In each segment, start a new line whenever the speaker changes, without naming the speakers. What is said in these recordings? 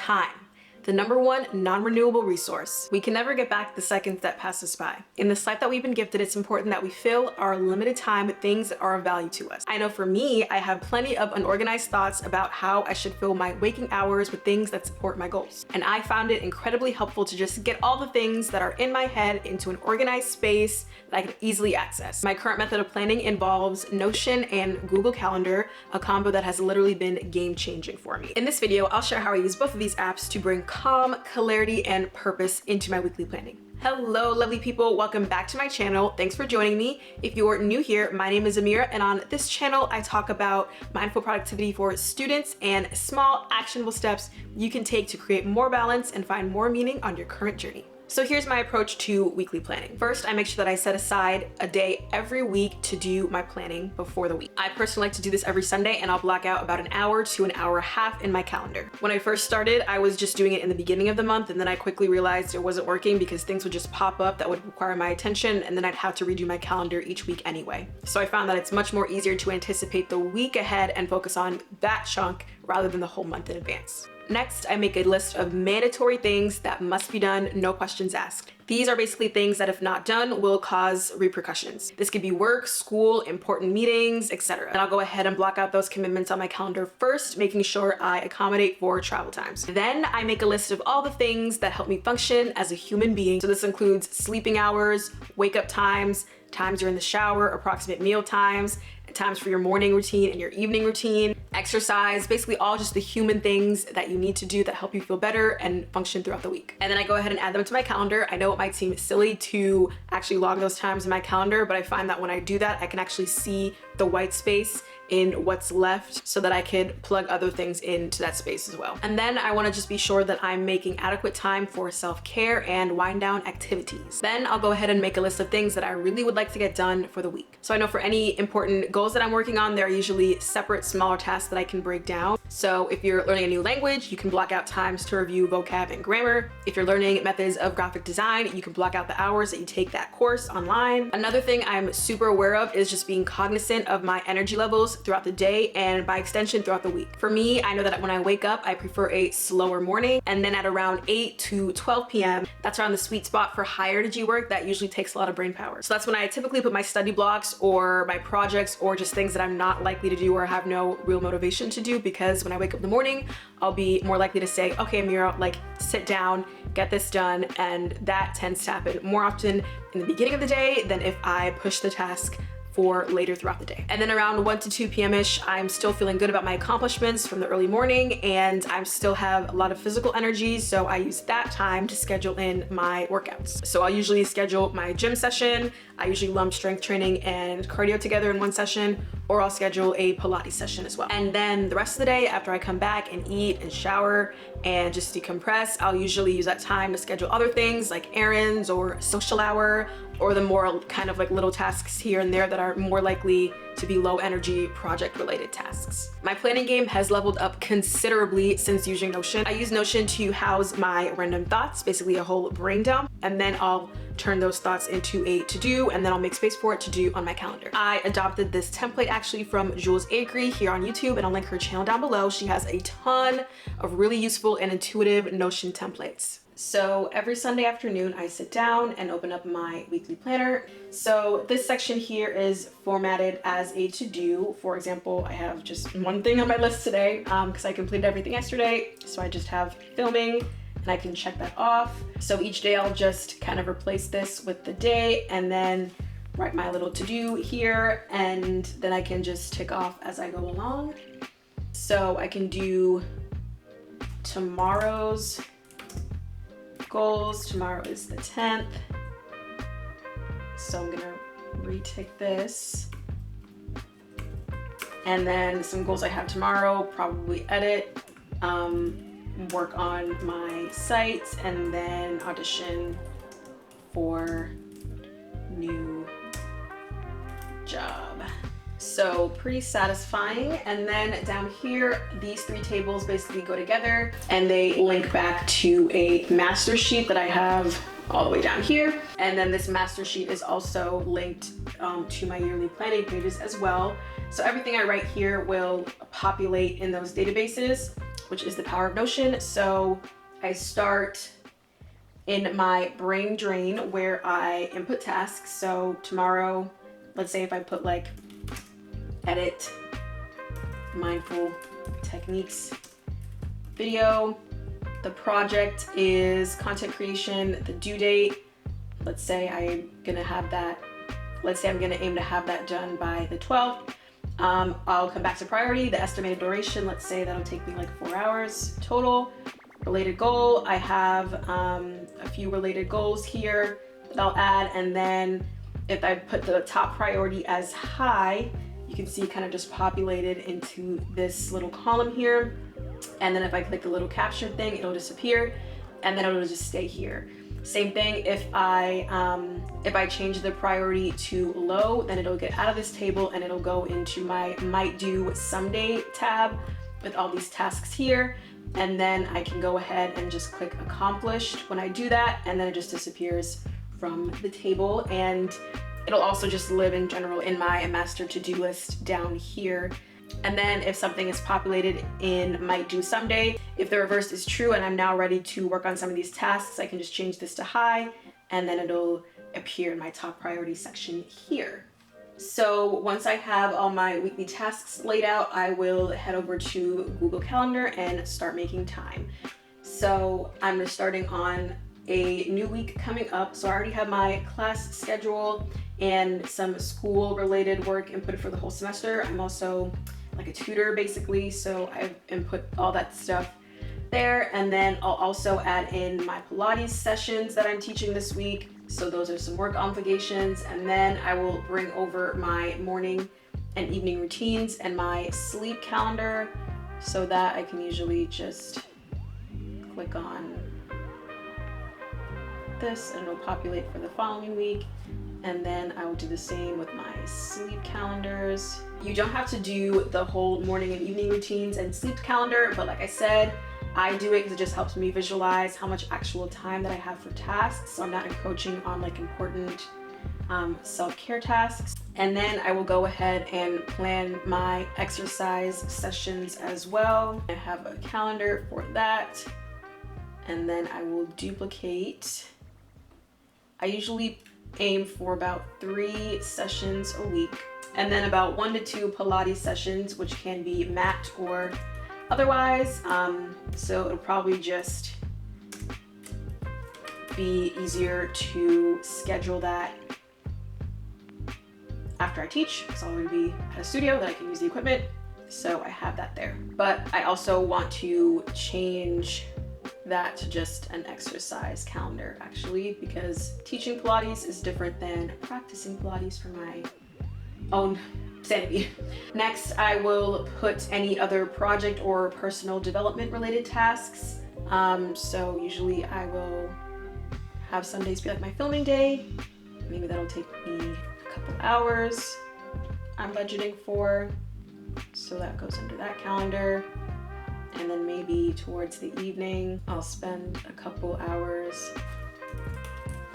time. The number one non-renewable resource. We can never get back the seconds that pass us by. In this life that we've been gifted, it's important that we fill our limited time with things that are of value to us. I know for me, I have plenty of unorganized thoughts about how I should fill my waking hours with things that support my goals. And I found it incredibly helpful to just get all the things that are in my head into an organized space that I can easily access. My current method of planning involves Notion and Google Calendar, a combo that has literally been game-changing for me. In this video, I'll share how I use both of these apps to bring calm, clarity, and purpose into my weekly planning. Hello, lovely people. Welcome back to my channel. Thanks for joining me. If you're new here, my name is Amira, and on this channel, I talk about mindful productivity for students and small actionable steps you can take to create more balance and find more meaning on your current journey. So here's my approach to weekly planning. First, I make sure that I set aside a day every week to do my planning before the week. I personally like to do this every Sunday, and I'll block out about an hour to an hour and a half in my calendar. When I first started, I was just doing it in the beginning of the month, and then I quickly realized it wasn't working because things would just pop up that would require my attention, and then I'd have to redo my calendar each week anyway. So I found that it's much more easier to anticipate the week ahead and focus on that chunk rather than the whole month in advance. Next, I make a list of mandatory things that must be done, no questions asked. These are basically things that if not done will cause repercussions. This could be work, school, important meetings, etc. And I'll go ahead and block out those commitments on my calendar first, making sure I accommodate for travel times. Then I make a list of all the things that help me function as a human being. So this includes sleeping hours, wake up times, times you're in the shower, approximate meal times, times for your morning routine and your evening routine, exercise, basically all just the human things that you need to do that help you feel better and function throughout the week. And then I go ahead and add them to my calendar. I know it might seem silly to actually log those times in my calendar, but I find that when I do that, I can actually see the white space in what's left so that I could plug other things into that space as well. And then I wanna just be sure that I'm making adequate time for self-care and wind down activities. Then I'll go ahead and make a list of things that I really would like to get done for the week. So I know for any important goals that I'm working on, there are usually separate smaller tasks that I can break down. So if you're learning a new language, you can block out times to review vocab and grammar. If you're learning methods of graphic design, you can block out the hours that you take that course online. Another thing I'm super aware of is just being cognizant of my energy levels throughout the day and by extension throughout the week. For me, I know that when I wake up, I prefer a slower morning, and then at around 8 to 12 p.m., that's around the sweet spot for higher energy work that usually takes a lot of brain power. So that's when I typically put my study blocks or my projects or just things that I'm not likely to do or have no real motivation to do, because when I wake up in the morning, I'll be more likely to say, okay, Amira, like sit down, get this done. And that tends to happen more often in the beginning of the day than if I push the task for later throughout the day. And then around 1 to 2 p.m.-ish, I'm still feeling good about my accomplishments from the early morning, and I still have a lot of physical energy, so I use that time to schedule in my workouts. So I'll usually schedule my gym session. I usually lump strength training and cardio together in one session, or I'll schedule a Pilates session as well. And then the rest of the day, after I come back and eat and shower and just decompress, I'll usually use that time to schedule other things like errands or social hour, or the more kind of like little tasks here and there that are more likely to be low energy project related tasks. My planning game has leveled up considerably since using Notion. I use Notion to house my random thoughts, basically a whole brain dump, and then I'll turn those thoughts into a to-do, and then I'll make space for it to do on my calendar. I adopted this template actually from Jules Agri here on YouTube, and I'll link her channel down below. She has a ton of really useful and intuitive Notion templates. So every Sunday afternoon, I sit down and open up my weekly planner. So this section here is formatted as a to-do. For example, I have just one thing on my list today because I completed everything yesterday. So I just have filming and I can check that off. So each day I'll just kind of replace this with the day and then write my little to-do here, and then I can just tick off as I go along. So I can do tomorrow's goals. Tomorrow is the 10th. So I'm gonna retick this. And then some goals I have tomorrow, probably edit, work on my site, and then audition for new job. So pretty satisfying. And then down here, these three tables basically go together and they link back to a master sheet that I have all the way down here. And then this master sheet is also linked to my yearly planning pages as well. So everything I write here will populate in those databases. which is the power of Notion. So I start in my brain drain where I input tasks. So tomorrow, let's say if I put like edit mindful techniques video, the project is content creation, the due date, let's say I'm gonna aim to have that done by the 12th. I'll come back to priority, the estimated duration, let's say that'll take me like 4 hours total. Related goal, I have a few related goals here that I'll add, and then if I put the top priority as high, you can see kind of just populated into this little column here. And then if I click the little caption thing, it'll disappear, and then it'll just stay here. Same thing if I change the priority to low, then it'll get out of this table and it'll go into my might do someday tab with all these tasks here. And then I can go ahead and just click accomplished when I do that, and then it just disappears from the table. And it'll also just live in general in my master to-do list down here. And then if something is populated in might do someday, if the reverse is true and I'm now ready to work on some of these tasks, I can just change this to high, and then it'll appear in my top priority section here. So once I have all my weekly tasks laid out, I will head over to Google Calendar and start making time. So I'm starting on a new week coming up. So I already have my class schedule and some school related work input for the whole semester. I'm also like a tutor basically, so I've input all that stuff there. And then I'll also add in my Pilates sessions that I'm teaching this week. So those are some work obligations. And then I will bring over my morning and evening routines and my sleep calendar, so that I can usually just click on this and it'll populate for the following week. And then I will do the same with my sleep calendars. You don't have to do the whole morning and evening routines and sleep calendar, but like I said, I do it because it just helps me visualize how much actual time that I have for tasks, so I'm not encroaching on like important self-care tasks. And then I will go ahead and plan my exercise sessions as well. I have a calendar for that. And then I will duplicate. I usually aim for about 3 sessions a week, and then about 1 to 2 Pilates sessions, which can be mat or otherwise. So it'll probably just be easier to schedule that after I teach, because I'll already be at a studio that I can use the equipment. So I have that there. But I also want to change that to just an exercise calendar actually, because teaching Pilates is different than practicing Pilates for my own sanity. Next, I will put any other project or personal development related tasks. So usually I will have Sundays be like my filming day. Maybe that'll take me a couple hours I'm budgeting for. So that goes under that calendar. And then maybe towards the evening, I'll spend a couple hours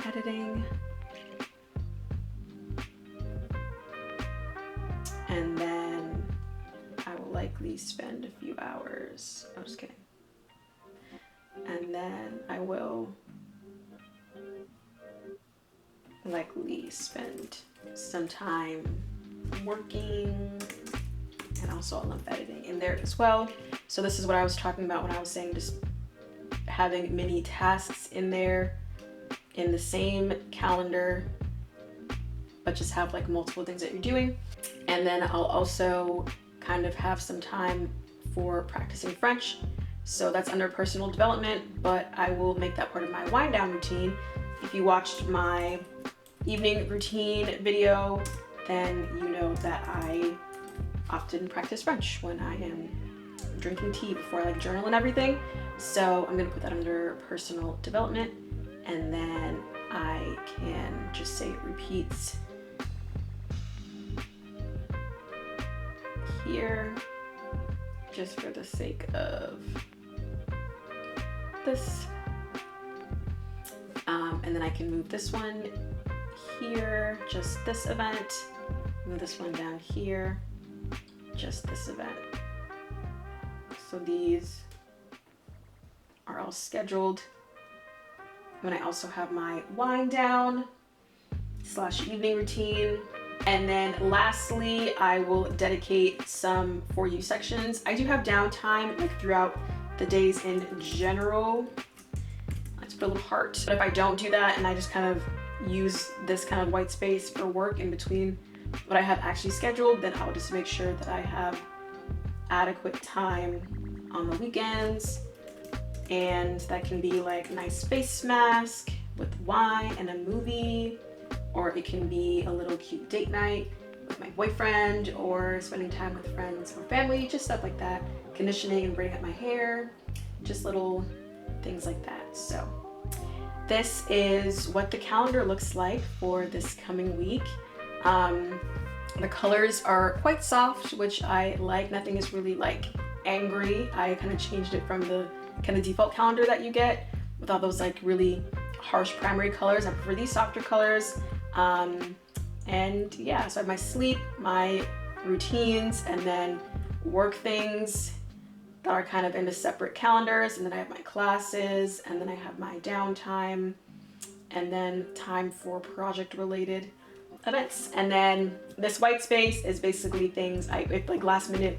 editing. And then I will likely spend a few hours, I'm just kidding. And then I will likely spend some time working, and also a lump editing in there as well. So this is what I was talking about when I was saying just having mini tasks in there in the same calendar, but just have like multiple things that you're doing. And then I'll also kind of have some time for practicing French. So that's under personal development, but I will make that part of my wind down routine. If you watched my evening routine video, then you know that I often practice French when I am drinking tea before I like journal and everything. So I'm gonna put that under personal development, and then I can just say it repeats here just for the sake of this. And then I can move this one here, just this event, move this one down here, just this event. So these else scheduled. When I also have my wind down / evening routine. And then lastly, I will dedicate some For You sections. I do have downtime like throughout the days in general. I just put a little heart. But if I don't do that and I just kind of use this kind of white space for work in between what I have actually scheduled, then I'll just make sure that I have adequate time on the weekends. And that can be like a nice face mask with wine and a movie, or it can be a little cute date night with my boyfriend, or spending time with friends or family, just stuff like that. Conditioning and braiding up my hair, just little things like that. So this is what the calendar looks like for this coming week. The colors are quite soft, which I like. Nothing is really like angry. I kind of changed it from the kind of default calendar that you get with all those like really harsh primary colors. I prefer these softer colors. And yeah, so I have my sleep, my routines, and then work things that are kind of into separate calendars. And then I have my classes, and then I have my downtime, and then time for project related events. And then this white space is basically things if like last minute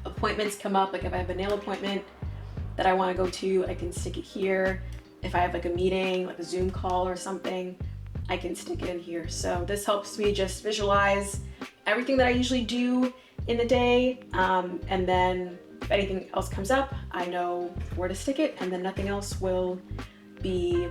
appointments come up, like if I have a nail appointment that I want to go to, I can stick it here. If I have like a meeting, like a Zoom call or something, I can stick it in here. So this helps me just visualize everything that I usually do in the day. And then if anything else comes up, I know where to stick it, and then nothing else will be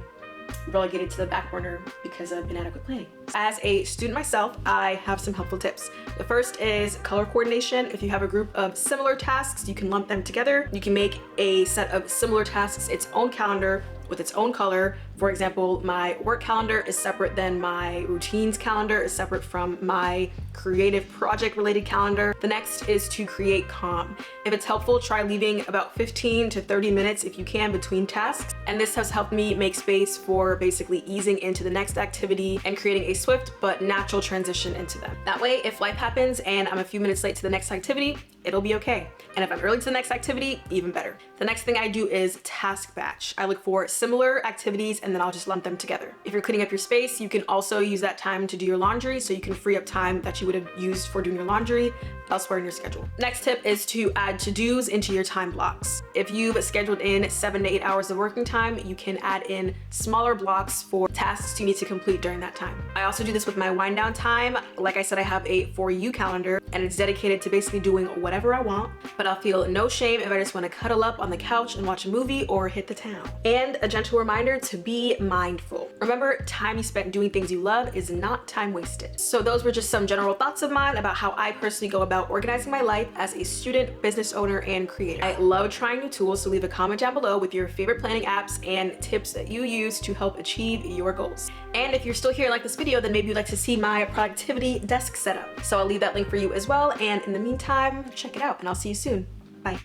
relegated to the back burner because of inadequate planning. As a student myself, I have some helpful tips. The first is color coordination. If you have a group of similar tasks, you can lump them together. You can make a set of similar tasks its own calendar with its own color. For example, my work calendar is separate than my routines calendar, is separate from my creative project related calendar. The next is to create calm. If it's helpful, try leaving about 15 to 30 minutes if you can between tasks. And this has helped me make space for basically easing into the next activity and creating a swift but natural transition into them. That way, if life happens and I'm a few minutes late to the next activity, it'll be okay. And if I'm early to the next activity, even better. The next thing I do is task batch. I look for similar activities and then I'll just lump them together. If you're cleaning up your space, you can also use that time to do your laundry, so you can free up time that you would have used for doing your laundry elsewhere in your schedule. Next tip is to add to-dos into your time blocks. If you've scheduled in 7 to 8 hours of working time, you can add in smaller blocks for tasks you need to complete during that time. I also do this with my wind down time. Like I said, I have a For You calendar, and it's dedicated to basically doing whatever I want, but I'll feel no shame if I just want to cuddle up on the couch and watch a movie or hit the town. And a gentle reminder to be mindful. Remember, time you spent doing things you love is not time wasted. So those were just some general thoughts of mine about how I personally go about organizing my life as a student, business owner, and creator. I love trying new tools, so leave a comment down below with your favorite planning apps and tips that you use to help achieve your goals. And if you're still here and like this video, then maybe you'd like to see my productivity desk setup. So I'll leave that link for you as well. And in the meantime, check it out, and I'll see you soon. Bye.